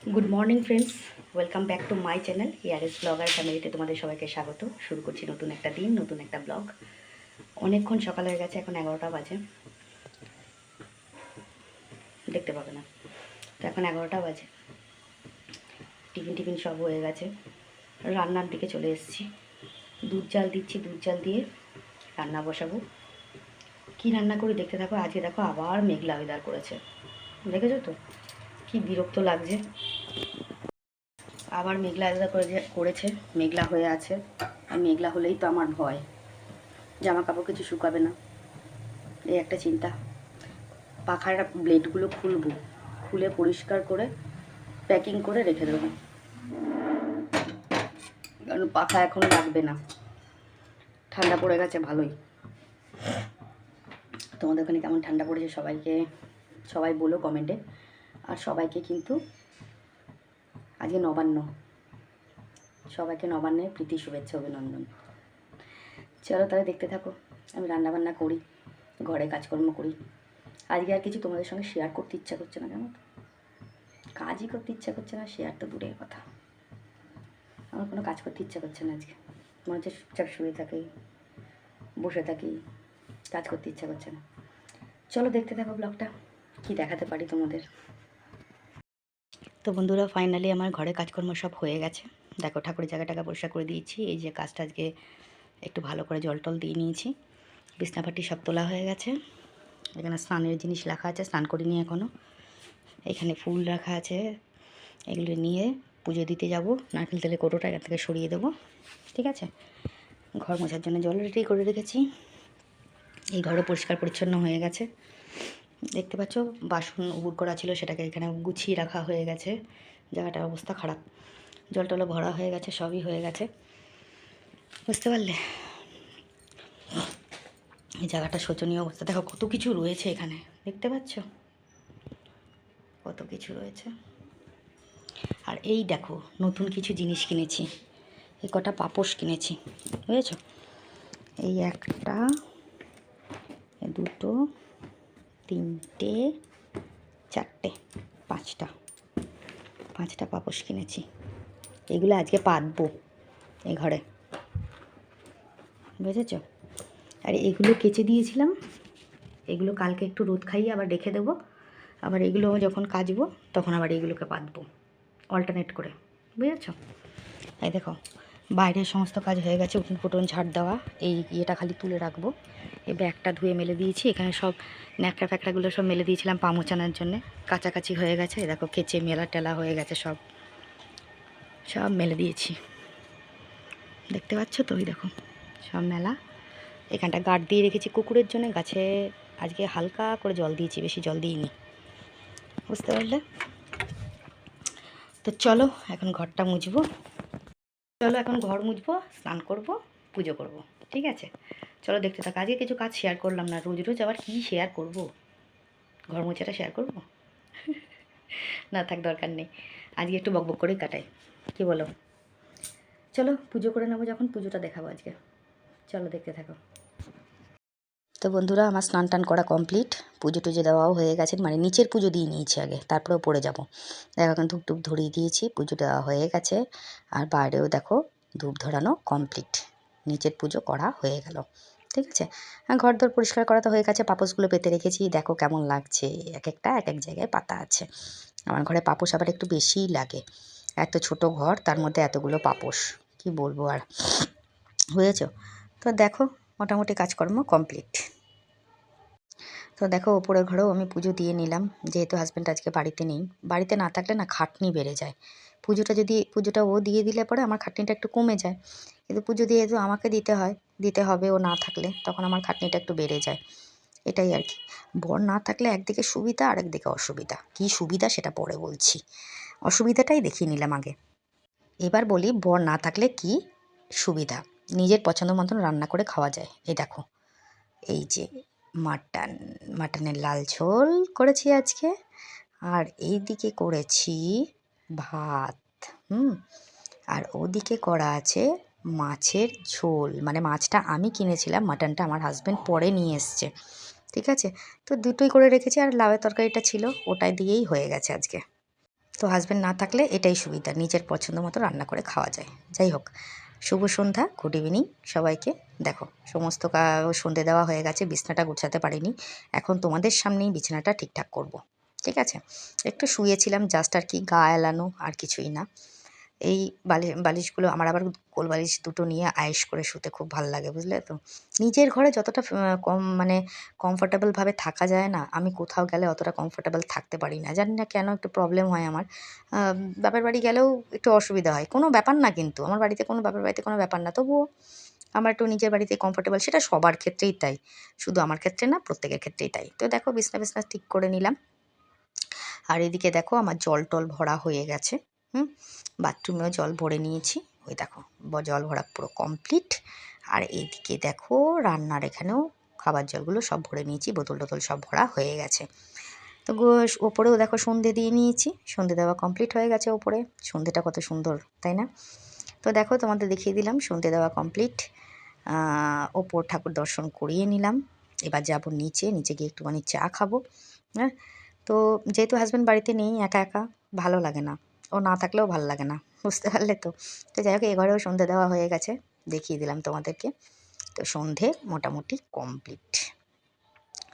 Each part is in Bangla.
Good morning friends, welcome back to my channel ইয়ারেস ব্লগার ফ্যামিলিতে তোমাদের সবাইকে স্বাগত। শুরু করছি নতুন একটা দিন, নতুন একটা ব্লগ। অনেকক্ষণ সকাল হয়ে গেছে, এখন 11টা বাজে, দেখতে পাবে না তো এখন 11টা বাজে। টিফিন সব হয়ে গেছে, রান্নার দিকে চলে এসেছি। দুধ জাল দিচ্ছি, দুধ জাল দিয়ে রান্না বসাবো। কি রান্না করি দেখতে থাকো। আজকে দেখো আবার মেঘলা ওয়েদার করেছে, দেখেছো তো কি বিরক্ত লাগছে। আবার মেঘলা করেছে, মেঘলা হয়ে আছে। আর মেঘলা হলেই তো আমার ভয়, জামা কাপড় কিছু শুকাবে না, এই একটা চিন্তা। পাখার ব্লেডগুলো খুলে পরিষ্কার করে প্যাকিং করে রেখে দেবো, কারণ পাখা এখন লাগবে না। ঠান্ডা পড়ে গেছে ভালোই। তোমাদের ওখানে কেমন ঠান্ডা পড়েছে সবাই বলো কমেন্টে। আর সবাইকে কিন্তু আজকে নবান্ন, সবাইকে নবান্নের প্রীতি শুভেচ্ছা অভিনন্দন। চলো তাহলে দেখতে থাকো, আমি রান্নাবান্না করি, ঘরে কাজকর্ম করি। আজকে আর কিছু তোমাদের সঙ্গে শেয়ার করতে ইচ্ছা করছে না, জানো তো, কাজই করতে ইচ্ছা করছে না, শেয়ার তো দূরের কথা। আমার কোনো কাজ করতে ইচ্ছা করছে না আজকে, মনে হচ্ছে চুপচাপ শুয়ে থাকি, বসে থাকি, কাজ করতে ইচ্ছা করছে না। চলো দেখতে থাকো ব্লগটা, কি দেখাতে পারি তোমাদের। তো বন্ধুরা, ফাইনালি আমার ঘরে কাজকর্ম সব হয়ে গেছে। দেখো ঠাকুরের জায়গাটাকে পরিষ্কার করে দিয়েছি। এই যে কাজটা আজকে একটু ভালো করে জল টল দিয়ে নিয়েছি। বিছনাপাটি সব তোলা হয়ে গেছে। এখানে স্নানের জিনিস রাখা আছে, স্নান করিনি এখনও। এখানে ফুল রাখা আছে, এগুলো নিয়ে পুজো দিতে যাব। নারকেল তেলের কৌটোটা এখান থেকে সরিয়ে দেবো, ঠিক আছে। ঘর মোছার জন্য জল রেডি করে রেখেছি। এই ঘরও পরিষ্কার পরিচ্ছন্ন হয়ে গেছে, দেখতে পাচ্ছ। বাসন উবুর করা ছিল, সেটাকে এখানে গুছিয়ে রাখা হয়ে গেছে। জায়গাটার অবস্থা খারাপ, জল টলে ভরা হয়ে গেছে, সবই হয়ে গেছে, বুঝতে পারলে। এই জায়গাটা শোচনীয় অবস্থা। দেখো কত কিছু রয়েছে এখানে, দেখতে পাচ্ছ কত কিছু রয়েছে। আর এই দেখো নতুন কিছু জিনিস কিনেছি, এই কটা পাপোশ কিনেছি, বুঝেছো। এই একটা, দুটো, তিনটে, চারটে, পাঁচটা পাপোশ কিনেছি। এগুলো আজকে পাতবো এই ঘরে, বুঝেছো। আর এগুলো কেচে দিয়েছিলাম, এগুলো কালকে একটু রোদ খাইয়ে আবার রেখে দেবো। আবার এগুলো যখন কাচবো তখন আবার এগুলোকে পাতবো, অল্টারনেট করে, বুঝেছো। এই দেখো বাইরের সমস্ত কাজ হয়ে গেছে, উঠোন ফুটন ঝাড় দেওয়া। এই ইয়েটা খালি তুলে রাখবো। এই ব্যাগটা ধুয়ে মেলে দিয়েছি, এখানে সব ন্যাকড়া ফ্যাকড়াগুলো সব মেলে দিয়েছিলাম পা মোচানোর জন্যে। কাছাকাছি হয়ে গেছে, এই দেখো কেচে মেলা টেলা হয়ে গেছে, সব মেলে দিয়েছি, দেখতে পাচ্ছ তো। ওই দেখো সব মেলা। এখানটা গার্ড দিয়ে রেখেছি কুকুরের জন্য। গাছে আজকে হালকা করে জল দিয়েছি, বেশি জল দিইনি, বুঝতে পারলে। তো চলো এখন ঘরটা মুছবো, এখন ঘর মুছবো, স্নান করব, পুজো করব, ঠিক আছে। চলো দেখতে থাকো। আজকে কিছু কাজ শেয়ার করলাম না, রোজ রোজ আবার কি শেয়ার করব। ঘর মোছাটা শেয়ার করব না, থাক, দরকার নেই। আজকে একটু বকবক করেই কাটাই, কি বলো। চলো পুজো করে নেবো, যখন পুজোটা দেখাবো আজকে। চলো দেখতে থাকো। তো বন্ধুরা, আমার স্নান টান করা কমপ্লিট, পুজো টুজো দেওয়াও হয়ে গেছে, মানে নিচের পুজো দিয়ে নিয়েছি আগে, তারপরে ওপরে যাবো। দেখো এখন ধূপ টুপ ধরিয়ে দিয়েছি, পুজো দেওয়া হয়ে গেছে। আর বাইরেও দেখো ধূপ ধরানো কমপ্লিট, নিচের পুজো করা হয়ে গেল, ঠিক আছে। ঘর দর পরিষ্কার করা তো হয়ে গেছে। পাপোশগুলো পেতে রেখেছি, দেখো কেমন লাগছে, এক একটা এক এক জায়গায় পাতা আছে। আমার ঘরে পাপোশ আবার একটু বেশিই লাগে, এত ছোট ঘর, তার মধ্যে এতগুলো পাপোশ, কি বলবো আর, বুঝেছো। তো দেখো মোটামুটি কাজকর্ম কমপ্লিট। তো দেখো ওপরের ঘরেও আমি পুজো দিয়ে নিলাম, যেহেতু হাজব্যান্ড আজকে বাড়িতে নেই। বাড়িতে না থাকলে না খাটনি বেড়ে যায়। পুজোটা ও দিয়ে দিলে পরে আমার খাটনিটা একটু কমে যায়, কিন্তু পুজো দিয়ে তো আমাকে দিতে হবে, ও না থাকলে তখন আমার খাটনিটা একটু বেড়ে যায়, এটাই আর কি। বর না থাকলে একদিকে সুবিধা আর একদিকে অসুবিধা। কী সুবিধা সেটা পরে বলছি, অসুবিধাটাই দেখিয়ে নিলাম আগে। এবার বলি বর না থাকলে কি সুবিধা। নিজের পছন্দ মতন রান্না করে খাওয়া যায়। এই দেখো, এই যে মাটনের লাল ঝোল করেছি আজকে, আর এই দিকে করেছি ভাত, আর ওদিকে করা আছে মাছের ঝোল। মানে মাছটা আমি কিনেছিলাম, মাটনটা আমার হাজব্যান্ড পরে নিয়ে এসছে, ঠিক আছে। তো দুটোই করে রেখেছি, আর লাউয়ের তরকারিটা ছিল, ওটাই দিয়েই হয়ে গেছে আজকে। তো হাজব্যান্ড না থাকলে এটাই সুবিধা, নিজের পছন্দ মতো রান্না করে খাওয়া যায়। যাই হোক, শুভ সন্ধ্যা, গুড ইভিনিং সবাইকে। দেখো সমস্ত সন্ধে দেওয়া হয়ে গেছে, বিছানাটা গুছাতে পারিনি, এখন তোমাদের সামনেই বিছানাটা ঠিকঠাক করব। ঠিক আছে, একটু শুয়েছিলাম জাস্ট আর কি, গা এলানো আর কিছুই না। এই বালিশগুলো আমার আবার কোল বালিশ দুটো নিয়ে আয়েশ করে শুতে খুব ভালো লাগে, বুঝলে তো। নিজের ঘরে যতটা কম মানে কমফোর্টেবলভাবে থাকা যায় না, আমি কোথাও গেলে অতটা কমফোর্টেবল থাকতে পারি না, জানি না কেন, একটু প্রবলেম হয় আমার। বাপের বাড়ি গেলেও একটু অসুবিধা হয়, কোনো ব্যাপার না কিন্তু আমার বাড়িতে, কোনো বাপের বাড়িতে কোনো ব্যাপার না, তবুও আমার একটু নিজের বাড়িতে কমফোর্টেবল, সেটা সবার ক্ষেত্রেই তাই, শুধু আমার ক্ষেত্রে না, প্রত্যেকের ক্ষেত্রেই তাই। তো দেখো বিছনা ঠিক করে নিলাম, আর এদিকে দেখো আমার জল টল ভরা হয়ে গেছে। বাথরুমেও জল ভরে নিয়েছি, ওই দেখো জল ভরা পুরো কমপ্লিট। আর এইদিকে দেখো রান্নার এখানেও খাবার জলগুলো সব ভরে নিয়েছি, বোতল টোতল সব ভরা হয়ে গেছে। তো ওপরেও দেখো সন্ধে দিয়ে নিয়েছি, সন্ধে দেওয়া কমপ্লিট হয়ে গেছে ওপরে, সন্ধেটা কত সুন্দর তাই না। তো দেখো তোমাদের দেখিয়ে দিলাম সন্ধে দেওয়া কমপ্লিট, ওপর ঠাকুর দর্শন করিয়ে নিলাম। এবার যাব নিচে, নিচে গিয়ে একটুখানি চা খাবো। হ্যাঁ, তো যেহেতু হাজব্যান্ড বাড়িতে নেই, একা একা ভালো লাগে না, ও না থাকলেও ভালো লাগে না, বুঝতে পারলে তো। তো যাই হোক, এ ঘরেও সন্ধে দেওয়া হয়ে গেছে, দেখিয়ে দিলাম তোমাদেরকে। তো সন্ধে মোটামুটি কমপ্লিট,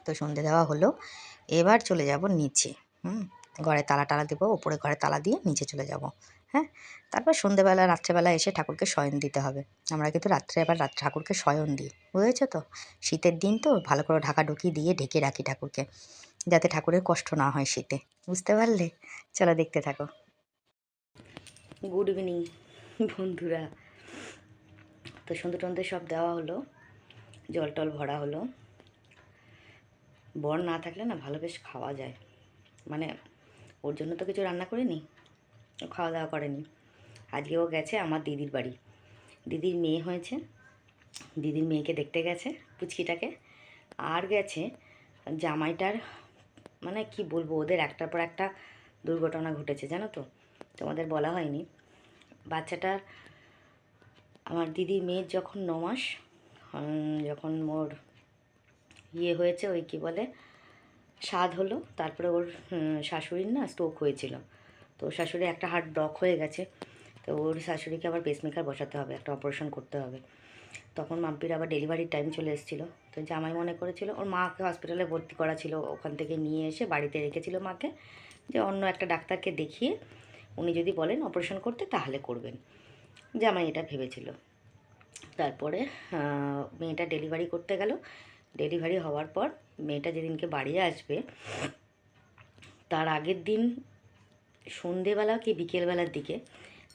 তো সন্ধে দেওয়া হলো, এবার চলে যাব নিচে। ঘরে তালা টালা দেবো, ওপরে ঘরে তালা দিয়ে নিচে চলে যাব। হ্যাঁ, তারপর সন্ধেবেলা রাত্রেবেলা এসে ঠাকুরকে শয়ন দিতে হবে। আমরা কিন্তু রাত্রে আবার ঠাকুরকে শয়ন দিই, বুঝেছো তো। শীতের দিন তো ভালো করে ঢাকাঢুকি দিয়ে ঢেকে রাখি ঠাকুরকে, যাতে ঠাকুরের কষ্ট না হয় শীতে, বুঝতে পারলে। চলো দেখতে থাকো। গুড ইভিনিং বন্ধুরা। তো সন্ধে টন্ধে সব দেওয়া হলো, জল টল ভরা হলো। বর না থাকলে না ভালো বেশ খাওয়া যায়, মানে ওর জন্য তো কিছু রান্না করিনি, খাওয়া দাওয়া করেনি। আজকে ও গেছে আমার দিদির বাড়ি, দিদির মেয়ে হয়েছে, দিদির মেয়েকে দেখতে গেছে পুচকিটাকে। আর গেছে জামাইটার, মানে কি বলবো, ওদের একটার পর একটা দুর্ঘটনা ঘটেছে জানো তো, তোমাদের বলা হয়নি। বাচ্চাটার, আমার দিদির মেয়ের যখন 9 মাস, যখন ওর হয়েছে, ওই কি বলে স্বাদ হলো, তারপরে ওর শাশুড়ির না স্ট্রোক হয়েছিল। তো শাশুড়ি একটা হার্ট ব্লক হয়ে গেছে, তো ওর শাশুড়িকে আবার পেসমেকার বসাতে হবে, একটা অপারেশন করতে হবে। তখন মাম্পির আবার ডেলিভারির টাইম চলে এসেছিলো। তো জামাই মনে করেছিল, ওর মাকে হসপিটালে ভর্তি করা ছিল, ওখান থেকে নিয়ে এসে বাড়িতে রেখেছিল মাকে, যে অন্য একটা ডাক্তারকে দেখিয়ে উনি যদি বলেন অপারেশন করতে তাহলে করবেন, জামাই এটা ভেবেছিল। তারপরে মেয়েটা ডেলিভারি করতে গেল, ডেলিভারি হওয়ার পর মেয়েটা যেদিনকে বাড়ি আসবে, তার আগের দিন সন্ধেবেলা কি বিকেলবেলার দিকে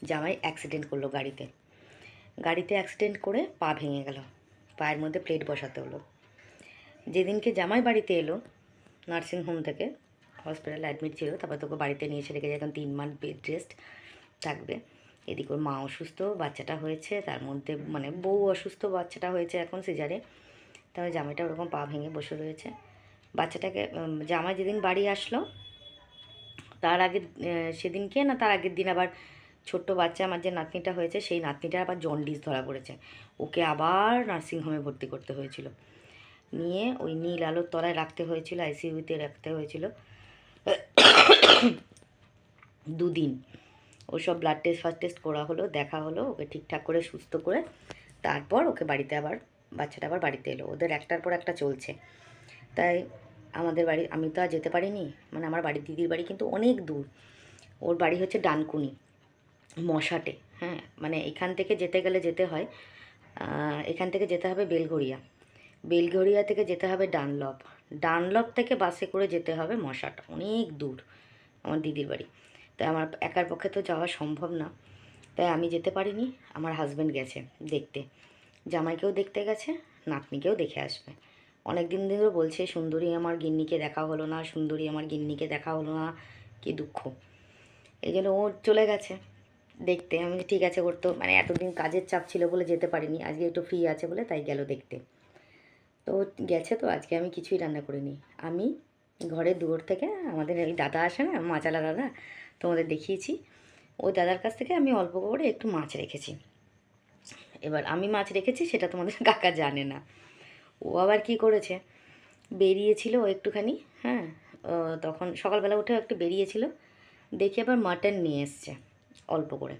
জামাই অ্যাক্সিডেন্ট করলো গাড়িতে অ্যাক্সিডেন্ট করে পা ভেঙে গেল, পায়ের মধ্যে প্লেট বসাতে হলো। যেদিনকে জামাই বাড়িতে এলো নার্সিংহোম থেকে, হসপিটালে অ্যাডমিট ছিল, তারপর তোকে বাড়িতে নিয়ে এসে রেখে যায়, এখন 3 মান্থ বেড রেস্ট থাকবে। এদিকে ওর মা অসুস্থ, বাচ্চাটা হয়েছে, তার মধ্যে মানে বউ অসুস্থ, বাচ্চাটা হয়েছে এখন সিজারে। তবে জামাইটা ওরকম পা ভেঙে বসে রয়েছে। বাচ্চাটাকে জামাই যেদিন বাড়ি আসলো তার আগে, সেদিনকে না তার আগের দিন আবার ছোট্ট বাচ্চা, আমার যে নাতনিটা হয়েছে সেই নাতনিটার আবার জন্ডিস ধরা পড়েছে, ওকে আবার নার্সিংহোমে ভর্তি করতে হয়েছিল, নিয়ে ওই নীল আলোর তলায় রাখতে হয়েছিল, আইসিইউতে রাখতে হয়েছিল 2 দিন। ওসব ব্লাড টেস্ট ফার্স্ট টেস্ট করা হলো, দেখা হলো, ওকে ঠিকঠাক করে সুস্থ করে তারপর ওকে বাড়িতে আবার, বাচ্চাটা আবার বাড়িতে এলো। ওদের একটার পর একটা চলছে। তাই আমাদের বাড়ি, আমি তো আর যেতে পারিনি, মানে আমার বাড়ির দিদির বাড়ি কিন্তু অনেক দূর, ওর বাড়ি হচ্ছে ডানকুনি মশাটে। হ্যাঁ, মানে এখান থেকে যেতে গেলে যেতে হয়, এখান থেকে যেতে হবে বেলঘরিয়া থেকে যেতে হবে ডানলপ থেকে বাসে করে যেতে হবে মশাট, অনেক দূর আমার দিদির বাড়ি। তাই আমার একার পক্ষে তো যাওয়া সম্ভব না, তাই আমি যেতে পারিনি, আমার হাজব্যান্ড গেছে দেখতে, জামাইকেও দেখতে গেছে, নাতনিকেও দেখে আসবে। অনেক দিন ধরে বলছে সুন্দরী আমার গিন্নিকে দেখা হলো না, সুন্দরী আমার গিন্নিকে দেখা হলো না, কি দুঃখ। এই জন্য ও চলে গেছে দেখতে। আমি ঠিক আছে, ওর তো মানে এতদিন কাজের চাপ ছিল বলে যেতে পারিনি, আজকে একটু ফ্রি আছে বলে তাই গেল দেখতে। তো গেছে, তো আজকে আমি কিছুই রান্না করিনি। আমি ঘরের দূর থেকে আমাদের এই দাদা আসে না, মাচালা দাদা, তোমাদের দেখিয়েছি, ওই দাদার কাছ থেকে আমি অল্প করে একটু মাছ রেখেছি। এবার আমি মাছ রেখেছি সেটা তোমাদের কাকা জানে না। ও আবার কি করেছে, বেরিয়েছিল একটুখানি, হ্যাঁ, তখন সকালবেলা উঠে একটু বেরিয়েছিল, দেখি আবার মাটন নিয়ে এসছে অল্প করে।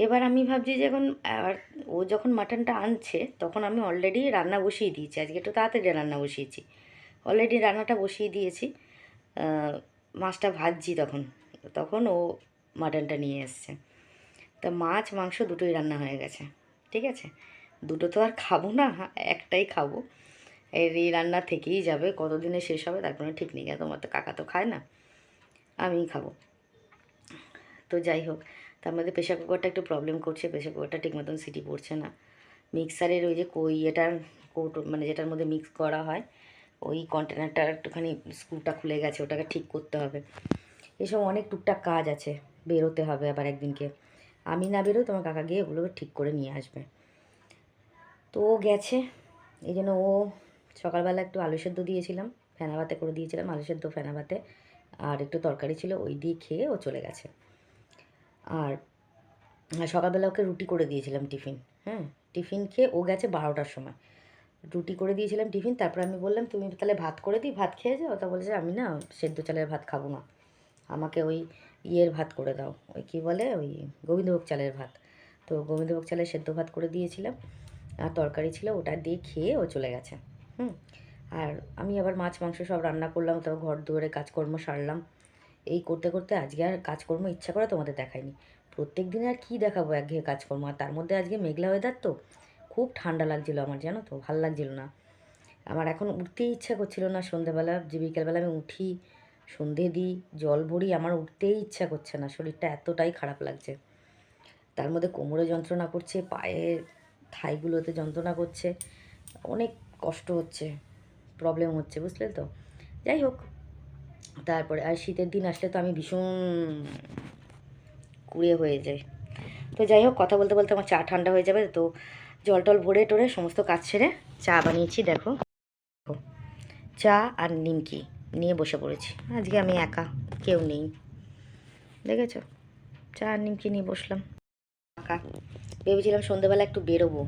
এবার আমি ভাবছি যে এখন ও যখন মাটনটা আনছে তখন আমি অলরেডি রান্না বসিয়ে দিয়েছি, আজকে একটু তাড়াতাড়ি রান্না বসিয়েছি, অলরেডি রান্নাটা বসিয়ে দিয়েছি। মাছটা ভাজছি তখন তখন ও মাটনটা নিয়ে এসছে। তা মাছ মাংস দুটোই রান্না হয়ে গেছে। ঠিক আছে, দুটো তো আর খাবো না, একটাই খাবো। এই রান্না থেকেই যাবে, কতদিনে শেষ হবে তার কোনো ঠিক নেই। তোমার তো কাকা তো খায় না, আমিই খাবো। তো যাই হোক, তার মধ্যে প্রেশার কুকারটা একটু প্রবলেম করছে, প্রেশার কুকারটা ঠিক মতন সিটি পড়ছে না। মিক্সারের ওই যে এটার কৌটো মানে যেটার মধ্যে মিক্স করা হয় ওই কন্টেনারটা একটুখানি স্ক্রুটা খুলে গেছে, ওটাকে ঠিক করতে হবে। এসব অনেক টুকটাক কাজ আছে, বেরোতে হবে আবার একদিনকে। আমি না বেরো তোমার কাকা গিয়ে ওগুলোকে ঠিক করে নিয়ে আসবে। তো ও গেছে, এই জন্য ও সকালবেলা একটু আলু সেদ্ধ দিয়েছিলাম, ফেনা ভাতে করে দিয়েছিলাম, আলু সেদ্ধ ফেনা ভাতে আর একটু তরকারি ছিল, ওই দিয়ে খেয়ে ও চলে গেছে। আর সকালবেলা ওকে রুটি করে দিয়েছিলাম টিফিন। হ্যাঁ, টিফিন খেয়ে ও গেছে 12টার সময়, রুটি করে দিয়েছিলাম টিফিন। তারপর আমি বললাম তুমি তাহলে ভাত করে দিই, ভাত খেয়ে যাও। তা বলেছে আমি না সেদ্ধ চালের ভাত খাবো না, আমাকে ওই ইয়ের ভাত করে দাও, ওই কী বলে ওই গোবিন্দভোগ চালের ভাত। তো গোবিন্দভোগ চালের সেদ্ধ ভাত করে দিয়েছিলাম আর তরকারি ছিল, ওটা দিয়ে খেয়ে ও চলে গেছে। আর আমি আবার মাছ মাংস সব রান্না করলাম, তারপর ঘর দুয়ারে কাজকর্ম সারলাম। এই করতে করতে আজকে আর কাজকর্ম ইচ্ছা করে তোমাদের দেখায়নি। প্রত্যেক দিন আর কী দেখাবো একঘেয়ে কাজকর্ম, আর তার মধ্যে আজকে মেঘলা ওয়েদার, তো খুব ঠান্ডা লাগছিলো আমার, জানো তো, ভাল লাগছিল না। আমার এখন উঠতেই ইচ্ছা করছিল না, সন্ধেবেলা যে বিকেলবেলা আমি উঠি, সন্ধে দিই, জল ভরি, আমার উঠতেই ইচ্ছা করছে না, শরীরটা এতটাই খারাপ লাগছে। তার মধ্যে কোমরে যন্ত্রণা করছে, পায়ের থাইগুলোতে যন্ত্রণা করছে, অনেক কষ্ট হচ্ছে, প্রবলেম হচ্ছে, বুঝলে তো। যাই হোক, তারপরে আর শীতের দিন আসলে তো আমি ভীষণ কুড়িয়ে হয়ে যাই। তো যাই হোক, কথা বলতে বলতে আমার চা ঠান্ডা হয়ে যাবে, তো জল টল ভরে টরে সমস্ত কাজ ছেড়ে চা বানিয়েছি। দেখো, চা আর নিমকি নিয়ে বসে পড়েছি। আজকে আমি একা, কেউ নেই, দেখেছো, চা আর নিমকি নিয়ে বসলাম একা। ভেবেছিলাম সন্ধেবেলা একটু বেরোবো,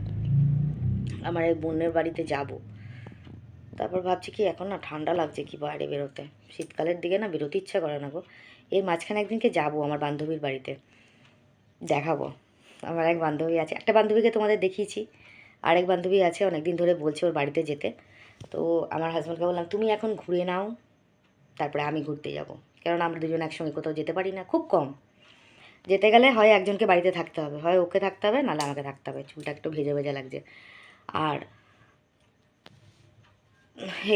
আমার এই বোনের বাড়িতে যাব। তারপর ভাবছি কি এখন না ঠান্ডা লাগছে কি বাইরে বেরোতে, শীতকালের দিকে না বেরোতে ইচ্ছা করে না গো। এর মাঝখানে একদিনকে যাবো আমার বান্ধবীর বাড়িতে, দেখাবো। আমার এক বান্ধবী আছে, একটা বান্ধবীকে তোমাদের দেখিয়েছি, আরেক বান্ধবী আছে অনেক দিন ধরে বলছে ওর বাড়িতে যেতে। তো আমার হাজব্যান্ডকে বললাম তুমি এখন ঘুরে নাও, তারপরে আমি ঘুরতে যাব, কারণ আমরা দুজন একসঙ্গে কোথাও যেতে পারি না, খুব কম। যেতে গেলে হয় একজনকে বাড়িতে থাকতে হবে, হয় ওকে থাকতে হবে, নাহলে আমাকে থাকতে হবে। চুলটা একটু ভেজে ভেজে লাগছে, আর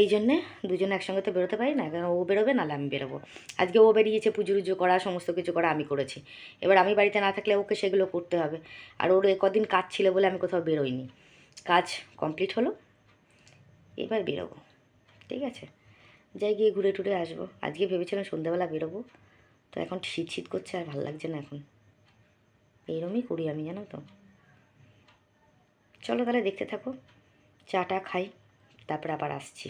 এই জন্যে দুজনে একসঙ্গে তো বেরোতে পারি না, কারণ ও বেরোবে নাহলে আমি বেরোবো। আজকে ও বেরিয়েছে, পুজো টুজো করা সমস্ত কিছু করা আমি করেছি, এবার আমি বাড়িতে না থাকলে ওকে সেগুলো করতে হবে। আর ওর কদিন কাজ ছিল বলে আমি কোথাও বেরোইনি, কাজ কমপ্লিট হলো, এবার বেরোবো। ঠিক আছে, যাই গিয়ে ঘুরে টুরে আসবো। আজকে ভেবেছিলাম সন্ধ্যাবেলা বেরোবো, তো এখন শীত শীত করছে আর ভালো লাগছে না এখন, এইরকমই করি আমি, জানো তো। চলো তাহলে দেখতে থাকো, চাটা খাই, তারপরে আবার আসছি।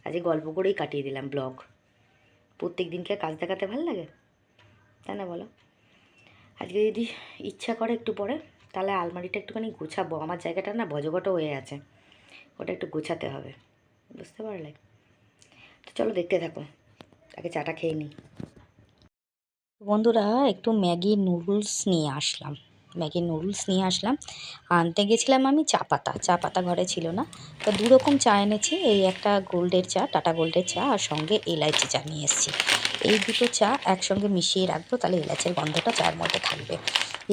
আজকে গল্প করেই কাটিয়ে দিলাম ব্লগ, প্রত্যেক দিনকে কাজ দেখাতে ভালো লাগে, তাই না বলো। আজকে যদি ইচ্ছা করে একটু পরে, তাহলে আলমারিটা একটুখানি গোছাবো, আমার জায়গাটা না ভজঘট হয়ে আছে, ওটা একটু গোছাতে হবে, বুঝতে পারলে। তো চলো দেখতে থাকো, আগে চাটা খেয়ে নিই। বন্ধুরা, একটু ম্যাগি নুডলস নিয়ে আসলাম, ম্যাগি নুডলস নিয়ে আসলাম। আনতে গেছিলাম আমি চা পাতা, চা পাতা ঘরে ছিল না, তো দু রকম চা এনেছি, এই একটা গোল্ডের চা, টাটা গোল্ডের চা, আর সঙ্গে এলাচি চা নিয়ে এসেছি। এই দুটো চা একসঙ্গে মিশিয়ে রাখবো, তাহলে এলাচের গন্ধটা চায়ের মধ্যে থাকবে।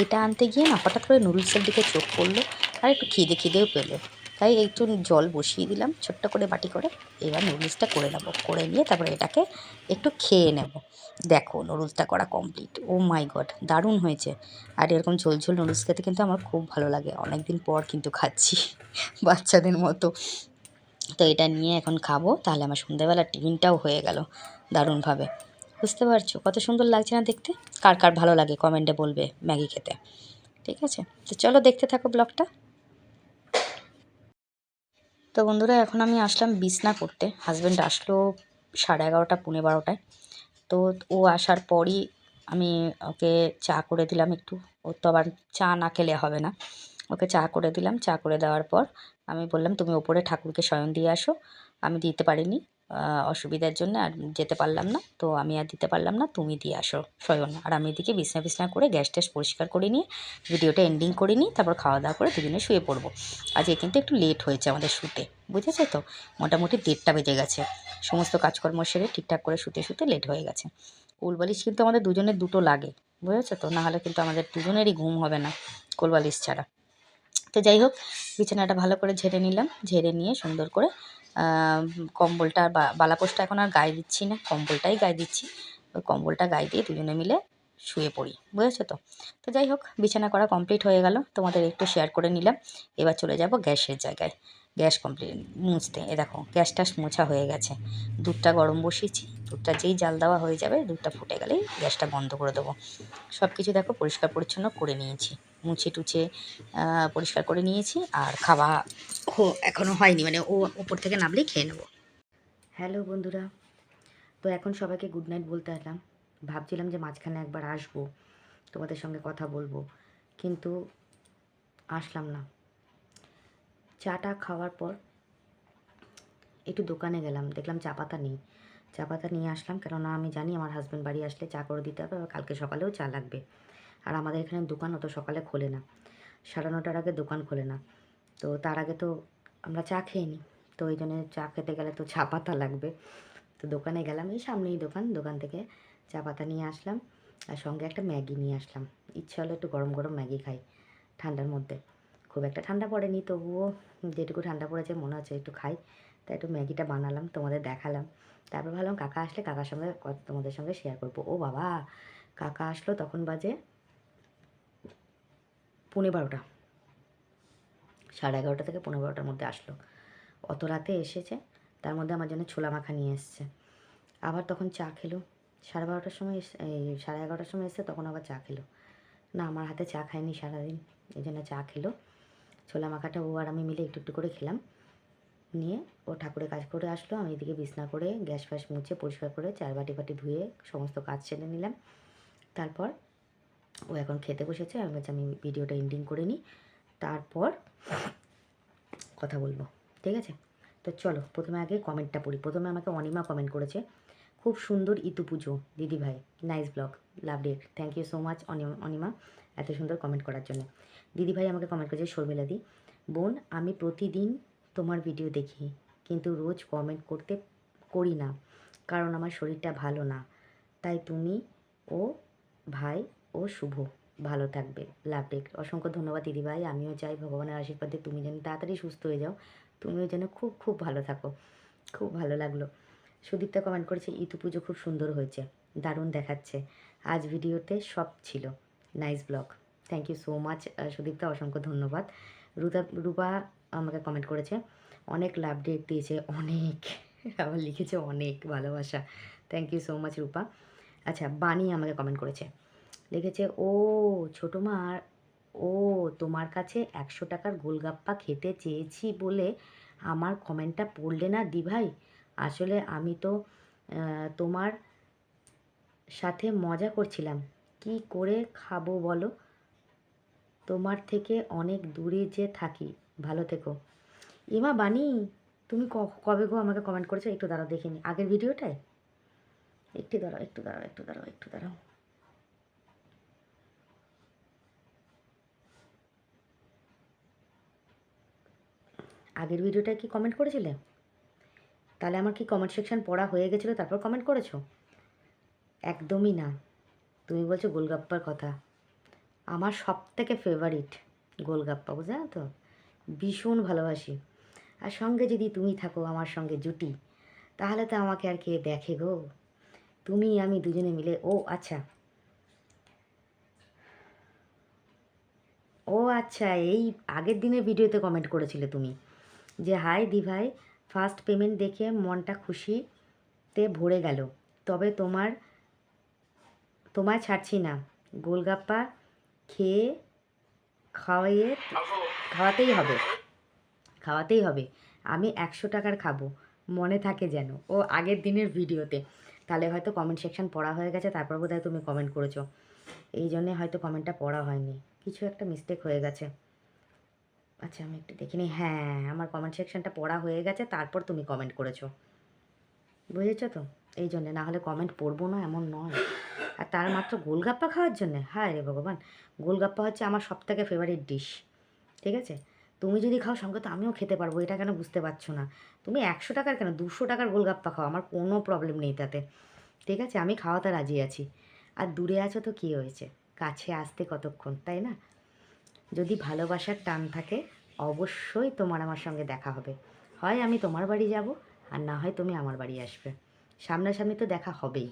এটা আনতে গিয়ে না হঠাৎ করে নুডলসের দিকে চোখ পড়লো, আর একটু খিদেও পেলো, তাই একটু জল বসিয়ে দিলাম ছোট্ট করে বাটি করে। এবার নুডলসটা করে নেবো, করে নিয়ে তারপরে এটাকে একটু খেয়ে নেব। দেখো নুডলসটা করা কমপ্লিট, ও মাই গড, দারুণ হয়েছে। আর এরকম ঝোল ঝোল নুডলস খেতে কিন্তু আমার খুব ভালো লাগে, অনেক দিন পর কিন্তু খাচ্ছি বাচ্চাদের মতো। তো এটা নিয়ে এখন খাবো, তাহলে আমার সন্ধ্যাবেলার টিফিনটাও হয়ে গেল দারুণভাবে। বুঝতে পারছো কত সুন্দর লাগছে না দেখতে? কার কার ভালো লাগে কমেন্টে বলবে ম্যাগি খেতে। ঠিক আছে, তো চলো দেখতে থাকো ব্লগটা। তো বন্ধুরা, এখন আমি আসলাম বিছনা করতে, হাজব্যান্ড আসলো 11:30 12টায়। তো ও আসার পরই আমি ওকে চা করে দিলাম একটু, ও তো আবার চা না খেলে হবে না, ওকে চা করে দিলাম। চা করে দেওয়ার পর আমি বললাম তুমি ওপরে ঠাকুরকে শয়ন দিয়ে আসো, আমি দিতে পারিনি, অসুবিধার জন্য আর যেতে পারলাম না, তো আমি আর দিতে পারলাম না, তুমি দিয়ে আসো শয়ন। আর আমি এদিকে বিছনা বিছনা করে গ্যাস ট্যাস পরিষ্কার করে নিয়ে ভিডিওটা এন্ডিং করে নিই, তারপর খাওয়া দাওয়া করে দুজনে শুয়ে পড়বো। আজকে কিন্তু একটু লেট হয়েছে আমাদের শুতে, বুঝেছো তো, মোটামুটি 1:30টা বেজে গেছে। সমস্ত কাজকর্ম সেরে ঠিকঠাক করে শুতে শুতে লেট হয়ে গেছে। কোলবালিশ কিন্তু আমাদের দুজনের দুটো লাগে, বুঝেছো তো, নাহলে কিন্তু আমাদের দুজনেরই ঘুম হবে না কোলবালিশ ছাড়া। তো যাই হোক, বিছানাটা ভালো করে ঝেড়ে নিলাম, ঝেড়ে নিয়ে সুন্দর করে কম্বলটা বা বালাপোষটা এখন আর গায়ে দিচ্ছি না, কম্বলটাই গায়ে দিচ্ছি। ওই কম্বলটা গায়ে দিয়ে দুজনে মিলে শুয়ে পড়ি, বুঝেছো তো। তো যাই হোক, বিছানা করা কমপ্লিট হয়ে গেল, তোমাদের একটু শেয়ার করে নিলাম। এবার চলে যাব গ্যাসের জায়গায়, গ্যাস কমপ্লিট মুছতে। এ দেখো গ্যাস ট্যাস মোছা হয়ে গেছে, দুধটা গরম বসিয়েছি, দুধটা যেই জাল দেওয়া হয়ে যাবে, দুধটা ফুটে গেলেই গ্যাসটা বন্ধ করে দেবো। সব কিছু দেখো পরিষ্কার পরিচ্ছন্ন করে নিয়েছি, মুছে টুছে পরিষ্কার করে নিয়েছি। আর খাওয়া এখনও হয়নি, মানে ও ওপর থেকে নামলেই খেয়ে নেবো। হ্যালো বন্ধুরা, তো এখন সবাইকে গুড নাইট বলতে এলাম। ভাবছিলাম যে মাঝখানে একবার আসবো, তোমাদের সঙ্গে কথা বলবো, কিন্তু আসলাম না। চাটা খাওয়ার পর একটু দোকানে গেলাম, দেখলাম চা পাতা নেই। চা পাতা নিয়ে আসলাম, কেননা আমি জানি আমার হাজব্যান্ড বাড়ি আসলে চা করে দিতে হবে, আর কালকে সকালেও চা লাগবে। আর আমাদের এখানে দোকান অত সকালে খোলে না, 9:30টার আগে দোকান খোলে না। তো তার আগে তো আমরা চা খেয়ে নিই, তো ওই জন্য চা খেতে গেলে তো চা পাতা লাগবে। তো দোকানে গেলাম, এই সামনেই দোকান, দোকান থেকে চা পাতা নিয়ে আসলাম, আর সঙ্গে একটা ম্যাগি নিয়ে আসলাম। ইচ্ছা হলো একটু গরম গরম ম্যাগি খাই ঠান্ডার মধ্যে। খুব একটা ঠান্ডা পড়েনি, তবুও যেটুকু ঠান্ডা পড়েছে মনে হচ্ছে একটু খাই, তাই একটু ম্যাগিটা বানালাম, তোমাদের দেখালাম। তারপর ভাবলাম কাকা আসলে কাকার সঙ্গে তোমাদের সঙ্গে শেয়ার করবো। ও বাবা, কাকা আসলো তখন বাজে 12:15, 11:30 থেকে 12:15 মধ্যে আসলো। অত রাতে এসেছে, তার মধ্যে আমার জন্য ছোলা মাখা নিয়ে এসছে। আবার তখন চা খেলো, 12:30টার সময় এই 11:30টার সময় এসছে, তখন আবার চা খেলো। না, আমার হাতে চা খায়নি সারাদিন, এই জন্য চা খেলো। ছোলা মাখাটা ও আর আমি মিলে একটু একটু করে খেলাম। নিয়ে ও ঠাকুরের কাজ করে আসলো, আমি এদিকে বিছনা করে গ্যাস ফ্যাস মুছে পরিষ্কার করে চার বাটি বাটি ধুয়ে সমস্ত কাজ সেরে নিলাম। তারপর ও এখন খেতে বসেছে, আমি বলছি আমি ভিডিওটা এন্ডিং করে নিই, তারপর কথা বলবো, ঠিক আছে। তো চলো প্রথমে আগে কমেন্টটা পড়ি। প্রথমে আমাকে অনিমা কমেন্ট করেছে, খুব সুন্দর ইতু পুজো দিদি ভাই, nice blog, love it, thank you so much Anima এত সুন্দর কমেন্ট করার জন্য। দিদি ভাই আমাকে কমেন্ট করেছে শর্মিলাদি, বোন আমি প্রতিদিন তোমার ভিডিও দেখি, কিন্তু রোজ কমেন্ট করি না, কারণ আমার শরীরটা ভালো না, তাই তুমি ও ভাই ও শুভ ভালো থাকবে, লাভ ইট। অসংখ্য ধন্যবাদ দিদিভাই, আমিও চাই ভগবানের আশীর্বাদে তুমি যেন তাড়াতাড়ি সুস্থ হয়ে যাও, তুমিও যেন খুব খুব ভালো থাকো। খুব ভালো লাগলো। সুদীপ্তা কমেন্ট করেছে, ইতু পুজো খুব সুন্দর হয়েছে, দারুণ দেখাচ্ছে, আজ ভিডিওতে সব ছিল, nice blog, thank you so much Sudipta, অসংখ্য ধন্যবাদ। রূপা আমাকে কমেন্ট করেছে, অনেক লাভ ডেট দিয়েছে, অনেক আবার লিখেছে অনেক ভালোবাসা, থ্যাংক ইউ সো মাচ রূপা। আচ্ছা, বাণী আমাকে কমেন্ট করেছে, লিখেছে, ও ছোটো মা, ও তোমার কাছে 100 টাকার গোলগাপ্পা খেতে চেয়েছি বলে আমার কমেন্টটা পড়লে না দি ভাই, আসলে আমি তো তোমার সাথে মজা করছিলাম, কি করে খাবো বলো, তোমার থেকে অনেক দূরে যে থাকি, ভালো থেকো। এমা বানি, তুমি কবে গো আমাকে কমেন্ট করেছো, একটু দাঁড়াও দেখিনি আগের ভিডিওটায়, একটু দাঁড়াও। আগের ভিডিওটায় কি কমেন্ট করেছিলে? তাহলে আমার কি কমেন্ট সেকশন পড়া হয়ে গেছিলো তারপর কমেন্ট করেছো? একদমই না, তুমি বলছো গোলগাপ্পার কথা, আমার সব থেকে ফেভারিট গোলগাপ্পা, বুঝলে তো, ভীষণ ভালোবাসি। আর সঙ্গে যদি তুমি থাকো আমার সঙ্গে জুটি, তাহলে তো আমাকে আর কে দেখে গো, তুমি আমি দুজনে মিলে। ও আচ্ছা, এই আগের দিনের ভিডিওতে কমেন্ট করেছিলে তুমি, যে হাই দি ভাই, ফার্স্ট পেমেন্ট দেখে মনটা খুশিতে ভরে গেল, তবে তোমায় ছাড়ছি না, গোলগাপ্পা খেয়ে খাওয়াইয়ে খাওয়াতেই হবে, আমি 100 টাকার খাবো, মনে থাকে যেন। ও আগের দিনের ভিডিওতে, তাহলে হয়তো কমেন্ট সেকশন পড়া হয়ে গেছে, তারপর বোধহয় তুমি কমেন্ট করেছো, এই জন্যে হয়তো কমেন্টটা পড়া হয়নি, কিছু একটা মিস্টেক হয়ে গেছে। আচ্ছা আমি একটু দেখিনি, হ্যাঁ আমার কমেন্ট সেকশনটা পড়া হয়ে গেছে, তারপর তুমি কমেন্ট করেছো। বুঝেছো তো? এই জন্যে, না হলে কমেন্ট পড়বো না এমন নয়। আর তার মাত্র গোলগাপ্পা খাওয়ার জন্যে? হায় রে ভগবান! গোলগাপ্পা হচ্ছে আমার সবথেকে ফেভারিট ডিশ, ঠিক আছে? তুমি যদি খাও সঙ্গে তো আমিও খেতে পারবো, এটা কেন বুঝতে পারছো না? তুমি 100 টাকার কেন 200 টাকার গোলগাপ্পা খাও, আমার কোনো প্রবলেম নেই তাতে, ঠিক আছে? আমি খাওয়াতে রাজি আছি। আর দূরে আছো তো কী হয়েছে, কাছে আসতে কতক্ষণ, তাই না? যদি ভালোবাসার টান থাকে অবশ্যই তোমার আমার সঙ্গে দেখা হবে। হয় আমি তোমার বাড়ি যাব, আর না হয় তুমি আমার বাড়ি আসবে। সামনাসামনি তো দেখা হবেই।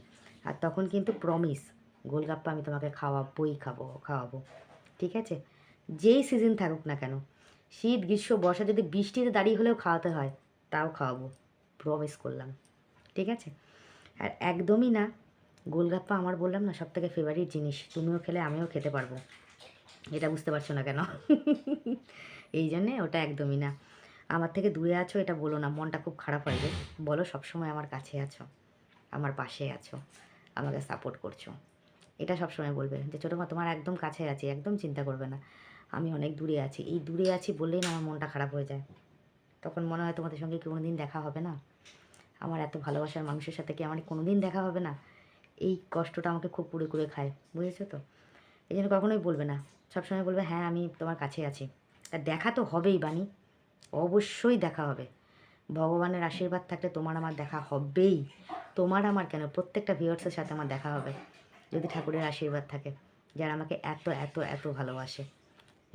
আর তখন কিন্তু প্রমিস, গোলগাপ্পা আমি তোমাকে খাওয়াবো, ঠিক আছে? যেই সিজন থাকুক না কেন, শীত গ্রীষ্ম বর্ষা, যদি বৃষ্টিতে দাঁড়িয়ে হলেও খাওয়াতে হয় তাও খাওয়াবো, প্রমিস করলাম, ঠিক আছে? আর একদমই না, গোলগাপ্পা আমার বললাম না সবথেকে ফেভারিট জিনিস, তুমিও খেলে আমিও খেতে পারবো, এটা বুঝতে পারছো না কেন? এই জন্যে ওটা একদমই না। আমার থেকে দূরে আছো এটা বলো না, মনটা খুব খারাপ হয় যে। বলো সবসময় আমার কাছে আছো, আমার পাশে আছো, আমাকে সাপোর্ট করছো, এটা সবসময় বলবে যে ছোটো মা তোমার একদম কাছে আছি, একদম চিন্তা করবে না, আমি অনেক দূরে আছি। এই দূরে আছি বললেই না আমার মনটা খারাপ হয়ে যায়, তখন মনে হয় তোমাদের সঙ্গে কি কোনো দিন দেখা হবে না, আমার এত ভালোবাসার মানুষের সাথে কি আমার কোনো দিন দেখা হবে না, এই কষ্টটা আমাকে খুব কুড়ে কুড়ে খায়, বুঝেছো তো? এই জন্য কখনোই বলবে না, সবসময় বলবে হ্যাঁ আমি তোমার কাছে আছি। আর দেখা তো হবেই বানি, অবশ্যই দেখা হবে। ভগবানের আশীর্বাদ থাকলে তোমার আমার দেখা হবেই, তোমার আমার কেন প্রত্যেকটা ভিউয়ার্সের সাথে আমার দেখা হবে, যদি ঠাকুরের আশীর্বাদ থাকে, যারা আমাকে এত এত এত ভালোবাসে।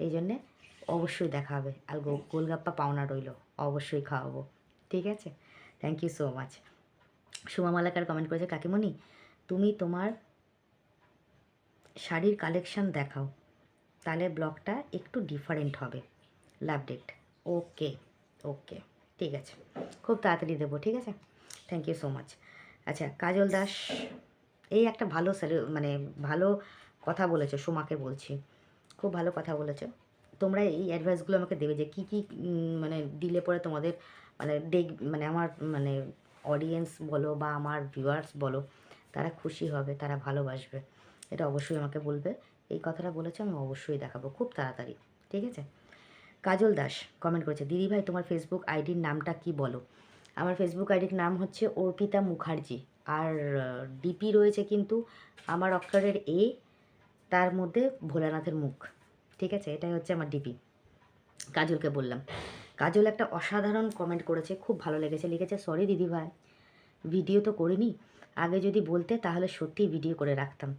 এই জন্যে অবশ্যই দেখা হবে। আর গোলগাপ্পা পাওনা রইল, অবশ্যই খাওয়াবো, ঠিক আছে? Thank you so much. Suma Malakar comment করেছে, কাকিমণি তুমি তোমার শাড়ির কালেকশান দেখাও, তাহলে ব্লগটা একটু ডিফারেন্ট হবে। লাভ ডেট। ওকে, ওকে, ঠিক আছে, খুব তাড়াতাড়ি দেবো, ঠিক আছে? Thank you so much. আচ্ছা, কাজল দাস, এই একটা ভালো মানে ভালো কথা বলেছো, সোমাকে বলছি, খুব ভালো কথা বলেছো। তোমরা এই অ্যাডভাইসগুলো আমাকে দেবে যে কী কী মানে দিলে পরে তোমাদের মানে আমার মানে অডিয়েন্স বলো বা আমার ভিউয়ার্স বলো, তারা খুশি হবে, তারা ভালোবাসবে, এটা অবশ্যই আমাকে বলবে। এই কথাটা বলেছো, আমি অবশ্যই দেখাবো খুব তাড়াতাড়ি, ঠিক আছে? কাজল দাস কমেন্ট করেছে, দিদিভাই তোমার ফেসবুক আইডির নামটা কি বলো? আমার ফেসবুক আইডির নাম হচ্ছে অর্পিতা মুখার্জি, আর ডিপি রয়েছে কিন্তু আমার অক্ষরের এ, তার মধ্যে ভোলানাথের মুখ, ঠিক আছে? এটাই হচ্ছে আমার ডিপি। কাজলকে বললাম, কাজল একটা অসাধারণ কমেন্ট করেছে, খুব ভালো লেগেছে, লিখেছে, সরি দিদিভাই ভিডিও তো করিনি, আগে যদি বলতে তাহলে সত্যিই ভিডিও করে রাখতাম,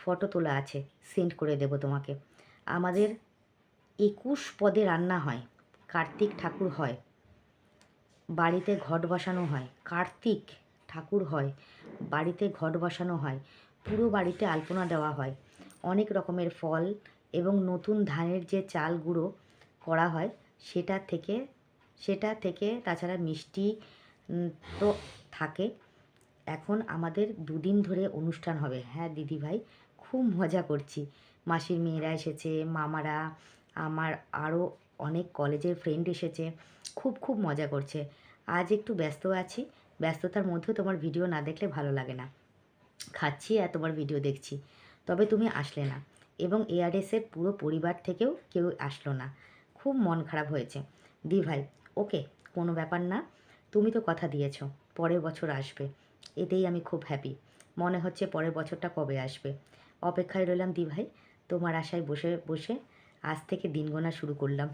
ফটো তোলা আছে, সেন্ড করে দেবো তোমাকে। আমাদের 21 পদে রান্না হয়, কার্তিক ঠাকুর হয়, বাড়িতে ঘট বসানো হয়, কার্তিক ঠাকুর হয়, বাড়িতে ঘট বসানো হয়, পুরো বাড়িতে আলপনা দেওয়া হয়, অনেক রকমের ফল এবং নতুন ধানের যে চাল গুঁড়ো করা হয় সেটা থেকে তাছাড়া মিষ্টি তো থাকে। এখন আমাদের 2 দিন ধরে অনুষ্ঠান হবে। হ্যাঁ দিদিভাই, খুব মজা করছি, মাসির মেয়েরা এসেছে, মামারা, আমার আরও অনেক কলেজের ফ্রেন্ড এসেছে, খুব খুব মজা করছে। আজ একটু ব্যস্ত আছি, ব্যস্ততার মধ্যেও তোমার ভিডিও না দেখলে ভালো লাগে না, খাচ্ছি আর তোমার ভিডিও দেখছি, তবে তুমি আসলে না, এবং এআরএসের পুরো পরিবার থেকেও কেউ আসলো না, খুব মন খারাপ হয়েছে। দি ভাই, ওকে, কোনো ব্যাপার না, তুমি তো কথা দিয়েছো পরের বছর আসবে, এতেই আমি খুব হ্যাপি। মনে হচ্ছে পরের বছরটা কবে আসবে, অপেক্ষায় রইলাম দি ভাই, তোমার আশায় বসে বসে আজ থেকে দিন গোনা শুরু করলাম।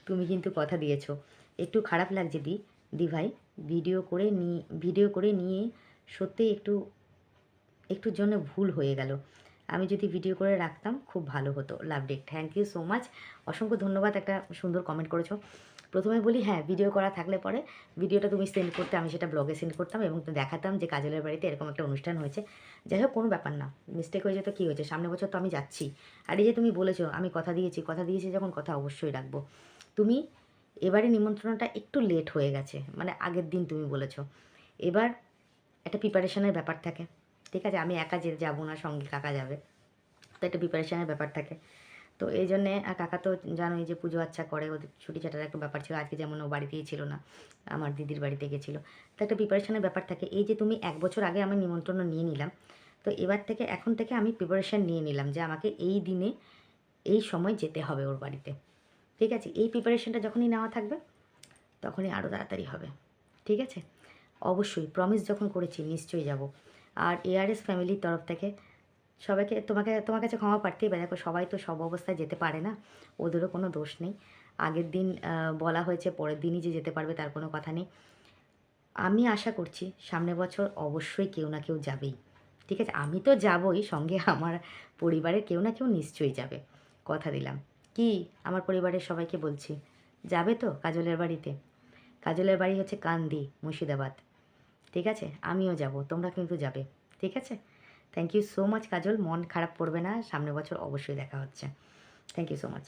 তুমি কিন্তু কথা দিয়েছো, একটু খারাপ লাগছে দি ভাই, ভিডিও করে নিয়ে সত্যিই একটুর জন্য ভুল হয়ে গেল, আমি যদি ভিডিও করে রাখতাম খুব ভালো হতো। Love date. Thank you so much, অসংখ্য ধন্যবাদ, একটা সুন্দর কমেন্ট করেছো। প্রথমে বলি, হ্যাঁ ভিডিও করা থাকলে পরে ভিডিওটা তুমি সেন্ড করতে, আমি সেটা ব্লগে সেন্ড করতাম এবং দেখাতাম যে কাজলের বাড়িতে এরকম একটা অনুষ্ঠান হয়েছে। যাই হোক, কোনো ব্যাপার না, মিস্টেক হয়ে যেত, কী হয়েছে, সামনের বছর তো আমি যাচ্ছি। আর এই যে তুমি বলেছো আমি কথা দিয়েছি যখন কথা অবশ্যই রাখবো। তুমি এবারে নিমন্ত্রণটা একটু লেট হয়ে গেছে, মানে আগের দিন তুমি বলেছো, এবার একটা প্রিপারেশনের ব্যাপার থাকে, ঠিক আছে? আমি একা যাবো না, সঙ্গে কাকা যাবে, তো একটা প্রিপারেশনের ব্যাপার থাকে। তো এই জন্যে কাকা তো জানোই যে পুজো আচ্ছা করে, ওদের ছুটি ছাটার একটা ব্যাপার ছিল, আজকে যেমন ও বাড়িতেই ছিল না, আমার দিদির বাড়িতে গেছিলো, তো একটা প্রিপারেশনের ব্যাপার থাকে। এই যে তুমি 1 বছর আগে আমি নিমন্ত্রণ নিয়ে নিলাম, তো এখন থেকে আমি প্রিপারেশান নিয়ে নিলাম যে আমাকে এই দিনে এই সময় যেতে হবে ওর বাড়িতে, ঠিক আছে? এই প্রিপারেশনটা যখনই নেওয়া থাকবে তখনই আরও তাড়াতাড়ি হবে, ঠিক আছে? অবশ্যই প্রমিস যখন করেছি নিশ্চয়ই যাব। আর এআরএস ফ্যামিলির তরফ থেকে সবাইকে তোমার কাছে ক্ষমা প্রার্থী। দেখো সবাই তো সব অবস্থায় যেতে পারে না, ওদেরও কোনো দোষ নেই। আগের দিন বলা হয়েছে, পরের দিনই যে যেতে পারবে তার কোনো কথা নেই। আমি আশা করছি সামনের বছর অবশ্যই কেউ না কেউ যাবেই, ঠিক আছে? আমি তো যাবই, সঙ্গে আমার পরিবারের কেউ না কেউ নিশ্চয়ই যাবে, কথা দিলাম। কি আমার পরিবারের সবাইকে বলছি, যাবে তো কাজলের বাড়িতে? কাজলের বাড়ি হচ্ছে কান্দি, মুর্শিদাবাদ, ঠিক আছে? আমিও যাব, তোমরা কিন্তু যাবে, ঠিক আছে? Thank you so much Kajal, মন খারাপ করবে না, সামনের বছর অবশ্যই দেখা হচ্ছে। Thank you so much.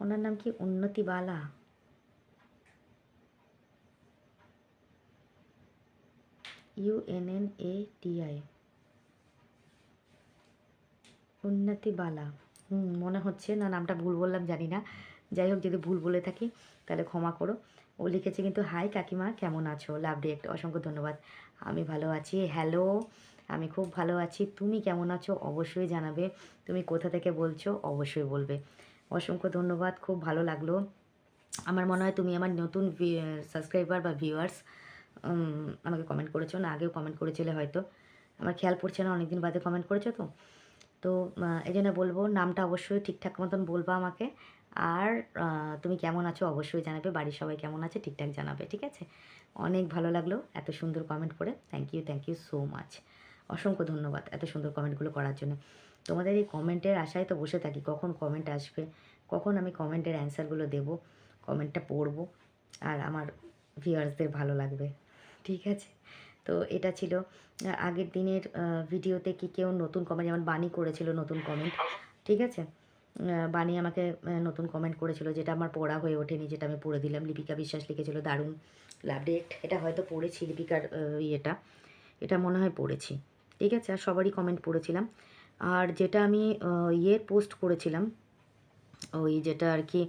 ওনার নাম কি উন্নতি বালা? UNNATI, উন্নতি বালা। মনে হচ্ছে না, নামটা ভুল বললাম জানি না। যাই হোক, যদি ভুল বলে থাকি তাহলে ক্ষমা করো। ও লিখেছে কিন্তু, হাই কাকিমা কেমন আছো, লাভ ডিরেক্ট, অসংখ্য ধন্যবাদ। আমি ভালো আছি। হ্যালো, আমি খুব ভালো আছি। তুমি কেমন আছো অবশ্যই জানাবে। তুমি কোথা থেকে বলছো অবশ্যই বলবে। অসংখ্য ধন্যবাদ, খুব ভালো লাগলো। আমার মনে হয় তুমি আমার নতুন সাবস্ক্রাইবার বা ভিউয়ার্স। আমাকে কমেন্ট করেছো, না আগেও কমেন্ট করেছিলে হয়তো, আমার খেয়াল পড়ছে না, অনেকদিন বাদে কমেন্ট করেছো তো। তো এই জন্য বলবো, নামটা অবশ্যই ঠিকঠাক মতন বলবা আমাকে। আর তুমি কেমন আছো অবশ্যই জানাবে, বাড়ির সবাই কেমন আছে ঠিকঠাক জানাবে, ঠিক আছে? অনেক ভালো লাগলো এত সুন্দর কমেন্ট করে, থ্যাংক ইউ সো মাচ। অসংখ্য ধন্যবাদ এত সুন্দর কমেন্টগুলো করার জন্য। তোমাদের এই কমেন্টের আশায় তো বসে থাকি, কখন কমেন্ট আসবে, কখন আমি কমেন্টের অ্যান্সারগুলো দেবো, কমেন্টটা পড়বো, আর আমার ভিউয়ার্সদের ভালো লাগবে, ঠিক আছে? তো এটা ছিল আগের দিনের ভিডিওতে। কি কেউ নতুন কমেন্ট, যেমন বাণী করেছিল নতুন কমেন্ট, ঠিক আছে? বাণী আমাকে নতুন কমেন্ট করেছিল, যেটা আমার পড়া হয়ে ওঠেনি, যেটা আমি পড়ে দিলাম। লিপিকা বিশ্বাস লিখেছিল, দারুণ, লাভ ডিরেক্ট। এটা হয়তো পড়েছি লিপিকার ইয়েটা, এটা মনে হয় পড়েছি, ঠিক আছে? আর সবারই কমেন্ট পড়েছিলাম। আর যেটা আমি ইয়ের পোস্ট করেছিলাম, ওই যেটা আর কি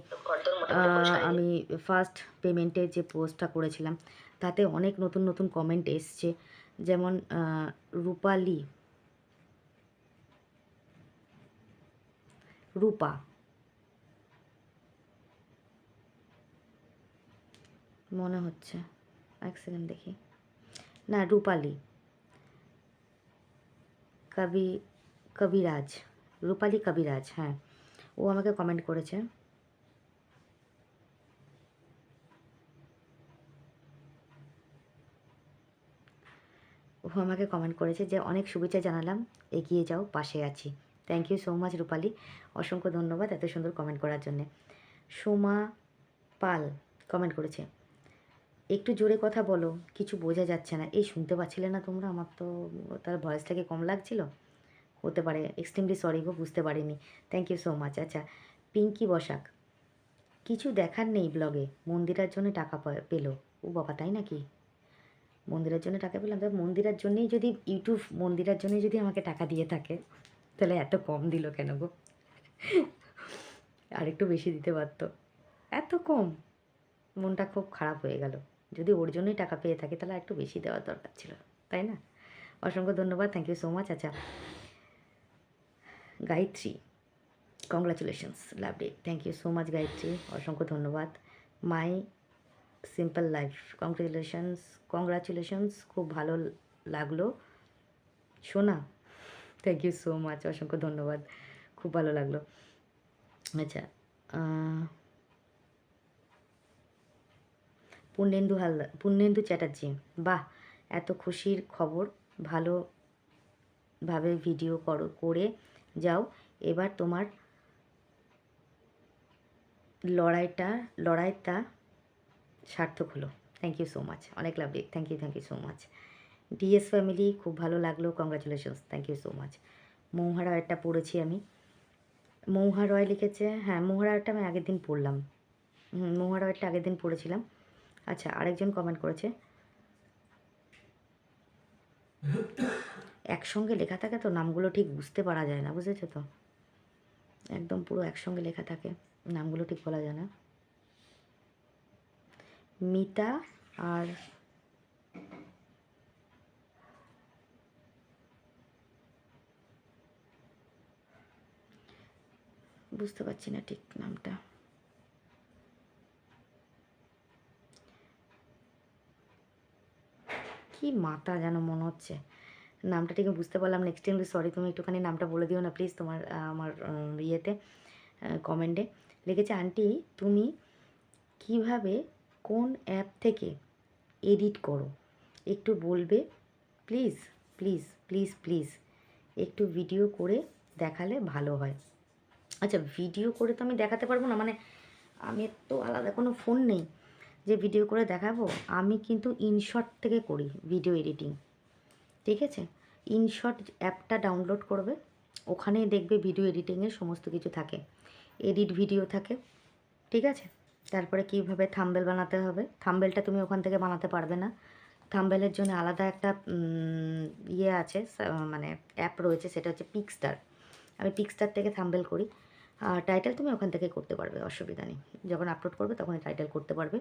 আমি ফার্স্ট পেমেন্টের যে পোস্টটা করেছিলাম, তাতে অনেক নতুন নতুন কমেন্ট এসছে। যেমন রূপা মনে হচ্ছে, এক সেকেন্ড দেখি, না রূপালি কবিরাজ, রূপালি কবিরাজ, হ্যাঁ, ও আমাকে কমেন্ট করেছে। ও আমাকে কমেন্ট করেছে যে অনেক শুভেচ্ছা জানালাম, এগিয়ে যাও, পাশে আছি। থ্যাংক ইউ সো মাচ রূপালি, অসংখ্য ধন্যবাদ এত সুন্দর কমেন্ট করার জন্যে। সোমা পাল কমেন্ট করেছে, একটু জোরে কথা বলো, কিছু বোঝা যাচ্ছে না। এই শুনতে পাচ্ছিলে না তোমরা? আমার তো তার ভয়েসটাকে কম লাগছিল, হতে পারে। এক্সট্রিমলি সরি গো, বুঝতে পারিনি। Thank you so much. আচ্ছা, পিঙ্কি বসাক, কিছু দেখার নেই ব্লগে, মন্দিরার জন্য টাকা পেলো। ও বাবা, তাই নাকি? মন্দিরের জন্য টাকা পেলাম? তবে মন্দিরের জন্যই যদি ইউটিউব মন্দিরের জন্যই যদি আমাকে টাকা দিয়ে থাকে, তাহলে এত কম দিল কেন গো? আর একটু বেশি দিতে পারতো, এত কম? মনটা খুব খারাপ হয়ে গেল। যদি ওর জন্যই টাকা পেয়ে থাকে তাহলে একটু বেশি দেওয়ার দরকার ছিল, তাই না? অসংখ্য ধন্যবাদ, থ্যাংক ইউ সো মাচ। আচ্ছা, Gayatri, congratulations, love day, thank you so much Gayatri, অসংখ্য ধন্যবাদ। মাই সিম্পল লাইফ, কংগ্রাচুলেশনস, খুব ভালো লাগলো শোনা, থ্যাংক ইউ সো মাচ, অসংখ্য ধন্যবাদ, খুব ভালো লাগলো। আচ্ছা, পূর্ণেন্দু চ্যাটার্জি, বাহ, এত খুশির খবর, ভালোভাবে ভিডিও করে যাও, এবার তোমার লড়াইটা সার্থক হলো। থ্যাংক ইউ সো মাচ, অনেক lovely, thank you so much. DS family, খুব ভালো লাগলো, congratulations, thank you so much. Mouha রয়টা পড়েছি আমি, মৌহা রয় লিখেছে, হ্যাঁ মৌহা রয়টা আমি আগের দিন পড়লাম, মৌহা রয়টা আগের দিন পড়েছিলাম। আচ্ছা, আরেকজন কমেন্ট করেছে, একসঙ্গে লেখা থাকে তো নামগুলো ঠিক বুঝতে পারা যায় না, বুঝেছো তো? একদম পুরো একসঙ্গে লেখা থাকে, নামগুলো ঠিক বলা যায় না। মিতা আর বুঝতে পারছি না ঠিক নামটা। কি মাতা যেন মনে হচ্ছে, নামটা ঠিক বুঝতে পারলাম না। এক্সট্রিমলি সরি, তুমি একটুখানি নামটা বলে দিও না প্লিজ তোমার আমার ইয়েতে কমেন্টে। লিখেছে, আন্টি তুমি কিভাবে কোন অ্যাপ থেকে এডিট করো একটু বলবে প্লিজ প্লিজ প্লিজ প্লিজ, একটু ভিডিও করে দেখালে ভালো হয়। আচ্ছা, ভিডিও করে তো আমি দেখাতে পারবো না, মানে আমি তো আলাদা কোনো ফোন নেই যে ভিডিও করে দেখাবো। আমি কিন্তু ইনশট থেকে করি ভিডিও এডিটিং, ঠিক আছে? ইনশট অ্যাপটা ডাউনলোড করবে, ওখানেই দেখবে ভিডিও এডিটিংয়ের সমস্ত কিছু থাকে, এডিট ভিডিও থাকে, ঠিক আছে? তারপরে কীভাবে থাম্বেল বানাতে হবে, থাম্বেলটা তুমি ওখান থেকে বানাতে পারবে না, থাম্বেলের জন্য আলাদা একটা ইয়ে আছে, মানে অ্যাপ রয়েছে, সেটা হচ্ছে পিক্সটার। আমি পিক্সটার থেকে থাম্বেল করি। আর টাইটেল তুমি ওখান থেকে করতে পারবে, অসুবিধা নেই, যখন আপলোড করবে তখনই টাইটেল করতে পারবে।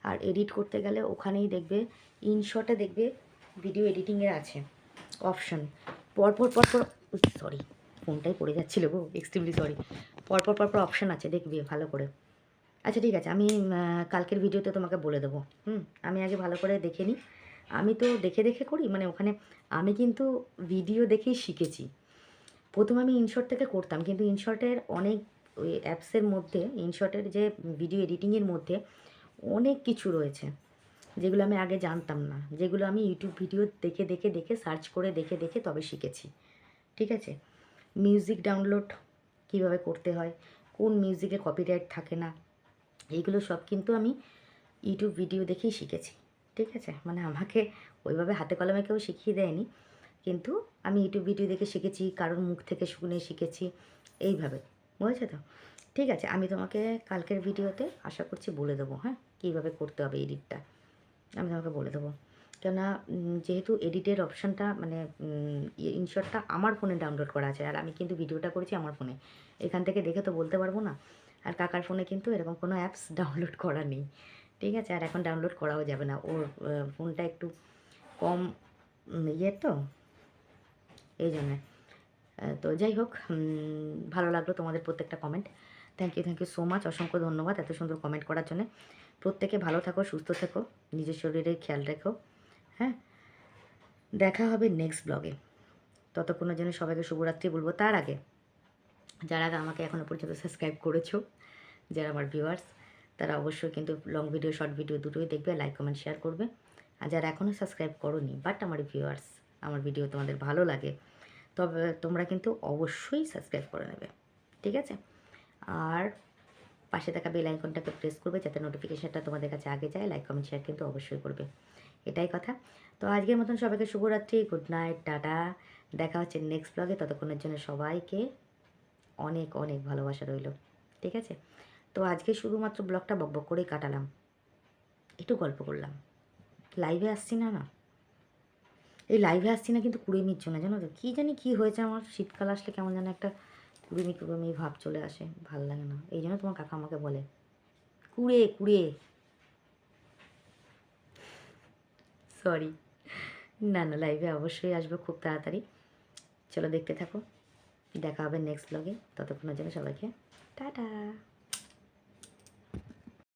আর এডিট করতে গেলে ওখানেই দেখবে, ইনশটে দেখবে ভিডিও এডিটিংয়ের আছে অপশান, পরপর পরপর, সরি ফোনটাই পড়ে যাচ্ছিলো গো, এক্সট্রিমলি সরি, পরপর পরপর অপশান আছে, দেখবি ভালো করে। আচ্ছা ঠিক আছে, আমি কালকের ভিডিওতে তোমাকে বলে দেবো। আমি আগে ভালো করে দেখে নিই। আমি তো দেখে দেখে করি, মানে ওখানে আমি কিন্তু ভিডিও দেখেই শিখেছি। প্রথমে আমি ইনশট থেকে করতাম, কিন্তু ইনশটের অনেক ওই অ্যাপসের মধ্যে, ইনশটের যে ভিডিও এডিটিংয়ের মধ্যে অনেক কিছু রয়েছে যেগুলো আমি আগে জানতাম না, যেগুলো আমি ইউটিউব ভিডিও দেখে দেখে দেখে সার্চ করে দেখে দেখে তবে শিখেছি, ঠিক আছে? মিউজিক ডাউনলোড কীভাবে করতে হয়, কোন মিউজিকে কপিরাইট থাকে না, এইগুলো সব কিন্তু আমি ইউটিউব ভিডিও দেখেই শিখেছি, ঠিক আছে? মানে আমাকে ওইভাবে হাতে কলমে কেউ শিখিয়ে দেয়নি, কিন্তু আমি ইউটিউব ভিডিও দেখে শিখেছি, কারোর মুখ থেকে শুনে শিখেছি, এইভাবে, বুঝেছো তো? ঠিক আছে, আমি তোমাকে কালকের ভিডিওতে আশা করছি বলে দেবো, হ্যাঁ, কীভাবে করতে হবে এডিটটা আমি তোমাকে বলে দেবো। কেননা যেহেতু এডিটের অপশানটা, মানে ইনশটটা আমার ফোনে ডাউনলোড করা আছে, আর আমি কিন্তু ভিডিওটা করেছি আমার ফোনে, এখান থেকে দেখে তো বলতে পারবো না। আর কাকার ফোনে কিন্তু এরকম কোনো অ্যাপস ডাউনলোড করা নেই, ঠিক আছে? আর এখন ডাউনলোড করাও যাবে না, ওর ফোনটা একটু কম ইয়ে তো, এই জন্যে। তো যাই হোক, ভালো লাগলো তোমাদের প্রত্যেকটা comment. Thank you so much, অসংখ্য ধন্যবাদ এত সুন্দর কমেন্ট করার জন্য। প্রত্যেকে ভালো থাকো, সুস্থ থেকো, নিজের শরীরের খেয়াল রেখো, হ্যাঁ? দেখা হবে নেক্সট ব্লগে, ততক্ষণের জন্য সবাইকে শুভরাত্রি বলবো। তার আগে যারা আমাকে এখনও পর্যন্ত সাবস্ক্রাইব করেছো, যারা আমার ভিউয়ার্স, তারা অবশ্যই কিন্তু লং ভিডিও শর্ট ভিডিও দুটোই দেখবে, লাইক কমেন্ট শেয়ার করবে। আর যারা এখনও সাবস্ক্রাইব করোনি বাট আমার ভিউয়ার্স, আমার ভিডিও তোমাদের ভালো লাগে, তবে তোমরা কিন্তু অবশ্যই সাবস্ক্রাইব করে নেবে, ঠিক আছে? আর পাশে থাকা বেল আইকনটাকে প্রেস করবে যাতে নোটিফিকেশানটা তোমাদের কাছে আগে যায়। লাইক কমেন্ট শেয়ার কিন্তু অবশ্যই করবে, এটাই কথা। তো আজকের মতন সবাইকে শুভরাত্রি, গুড নাইট, টাটা। দেখা হচ্ছে নেক্সট ব্লগে, ততক্ষণের জন্য সবাইকে অনেক অনেক ভালোবাসা রইল, ঠিক আছে? তো আজকে শুধুমাত্র ব্লগটা বকবক করেই কাটালাম, একটু গল্প করলাম, লাইভে আসছি না, এই লাইভে আসছি না কিন্তু কুড়েমির জন্য, জানো তো? কী জানি কী হয়েছে আমার, শীতকাল আসলে কেমন যেন একটা কুড়েমি ভাব চলে আসে, ভাল লাগে না, এই জন্য তোমার কাকা আমাকে বলে কুড়ে কুড়ে, সরি। না লাইভে অবশ্যই আসবো খুব তাড়াতাড়ি। চলো দেখতে থাকো, দেখা হবে নেক্সট ব্লগে, ততক্ষণের জন্য সবাইকে টাটা।